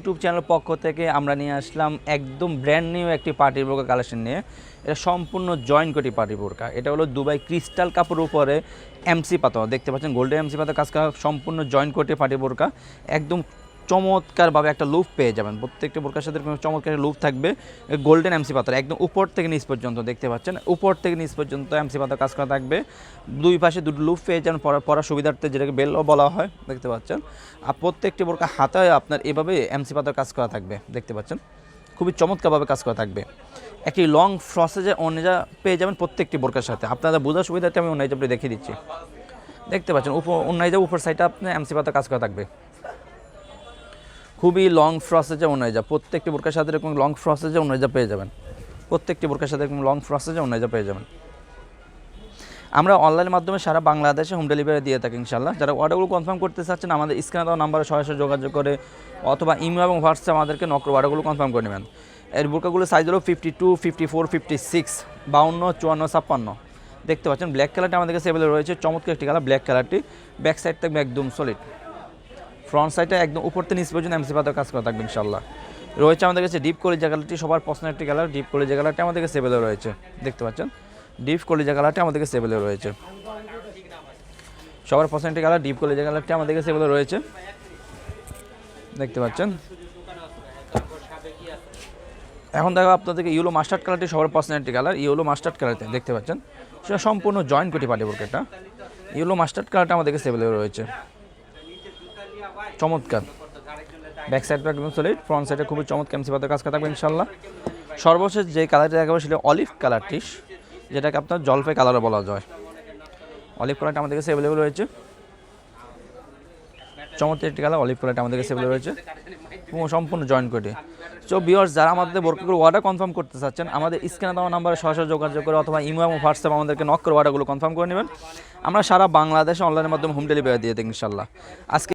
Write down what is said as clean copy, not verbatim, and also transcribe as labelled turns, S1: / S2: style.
S1: YouTube channel পক্ষ থেকে আমরা নিয়ে আসলাম একদম ব্র্যান্ড নিউ একটি পার্টি বোরকা কালেকশন নিয়ে। এটা সম্পূর্ণ জয়েন্ট কোটি পার্টি বোরকা। এটা হলো দুবাই ক্রিস্টাল কাপড়ের উপরে এমসি পাতা, দেখতে পাচ্ছেন গোল্ডেন এমসি পাতা কাজ করা সম্পূর্ণ জয়েন্ট কোটি পার্টি বোরকা। একদম চমৎকারভাবে একটা লুক পেয়ে যাবেন, প্রত্যেকটা বোরকার সাথে চমৎকার লুক থাকবে। গোল্ডেন এমসি পাতার একদম উপর থেকে নিচ পর্যন্ত দেখতে পাচ্ছেন, উপর থেকে নিচ পর্যন্ত এমসি পাতা কাজ করা থাকবে। দুই পাশে দুটো লুক পেয়ে যাবেন পরার সুবিধার্থে, যেটাকে বেলও বলা হয়, দেখতে পাচ্ছেন। আর প্রত্যেকটি বোরকা হাতায় আপনার এভাবে এমসি পাতার কাজ করা থাকবে, দেখতে পাচ্ছেন, খুবই চমৎকারভাবে কাজ করা থাকবে। একটি লং ফ্রসেজে অনেজা পেয়ে যাবেন প্রত্যেকটি বোরকার সাথে। আপনারা বোঝার সুবিধার্থে আমি অন্যায়টা দেখিয়ে দিচ্ছি, দেখতে পাচ্ছেন। অন্যায়টা উপর সাইডে আপনার এমসি পাতা কাজ করা থাকবে, খুবই লং ফ্রসেজে অন্যায়জা। প্রত্যেকটি বোরকার সাথে এরকম লং ফ্রসেজে অন্যায়জা পেয়ে যাবেন, প্রত্যেকটি বোরকার সাথে এরকম লং ফ্রসেজে অন্যায়জা পেয়ে যাবেন। আমরা অনলাইনের মাধ্যমে সারা বাংলাদেশে হোম ডেলিভারি দিয়ে থাকি ইনশাল্লাহ। যারা অর্ডারগুলো কনফার্ম করতে চাচ্ছেন আমাদের স্ক্রিনে দেওয়া নাম্বারে সরাসরি যোগাযোগ করে অথবা ইমেল এবং হোয়াটসঅ্যাপ আমাদেরকে নক করে অর্ডারগুলো কনফার্ম করে নেবেন। এর বোরকাগুলো সাইজ হলো 52, 54, 56, 52, 54, 56, দেখতে পাচ্ছেন। ব্ল্যাক কালারটা আমাদের কাছে অ্যাভেলেবল রয়েছে, চমৎকার একটি কালার ব্ল্যাক কালারটি। ব্যাক সাইড থাকবে একদম সলিড, ফ্রন্ট সাইডে একদম উপর থেকে নিচ পর্যন্ত এমসি পাতার কাজ করা থাকবে ইনশাল্লাহ। রয়েছে আমাদের কাছে ডিপ কলিজা কালারটি, সবার পছন্দের একটি কালার। ডিপ কলিজা কালারটি আমাদের কাছে অ্যাভেলেবল রয়েছে, দেখতে পাচ্ছেন। ডিপ কলিজা কালারটি আমাদের কাছে অ্যাভেলেবল রয়েছে, সবার পছন্দের কালার। ডিপ কলিজা কালারটি আমাদের কাছে অ্যাভেলেবল রয়েছে, দেখতে পাচ্ছেন। এখন দেখো আপনাদেরকে ইয়েলো মাস্টার্ড কালারটি সবার পছন্দের একটি কালার। ইয়েলো মাস্টার্ড কালারটি দেখতে পাচ্ছেন, সেটা সম্পূর্ণ জয়েন্ট কোটি পাটি বোরকাটা। ইয়েলো মাস্টার্ড কালারটা আমাদের কাছে অ্যাভেলেবল রয়েছে, চমৎকার। ব্যাক সাইডটা একদম সলিড, ফ্রন্ট সাইডে খুবই চমৎকার এমসি পাতার কাজ করা থাকবে ইনশাল্লাহ। সর্বশেষ যে কালারটি দেখাবো সেটা অলিভ কালারটি, যেটাকে আপনার জলপাই কালারও বলা যায়। অলিভ কালারটা আমাদের কাছে অ্যাভেলেবল রয়েছে, চমৎকার একটি কালার। অলিভ কালারটা আমাদের কাছে অ্যাভেলেবল রয়েছে, সম্পূর্ণ জয়েন্ট কোটি। সো ভিউয়ার্স, যারা আমাদের বোরকাগুলো অর্ডার কনফার্ম করতে চাচ্ছেন আমাদের স্ক্রিনে দেওয়া নাম্বারে সরাসরি যোগাযোগ করে অথবা ইমেল এবং হোয়াটসঅ্যাপ আমাদেরকে নক করে অর্ডারগুলো কনফার্ম করে নেবেন। আমরা সারা বাংলাদেশে অনলাইনের মাধ্যমে হোম ডেলিভারি দিয়ে থাকি ইনশাল্লাহ। আজকে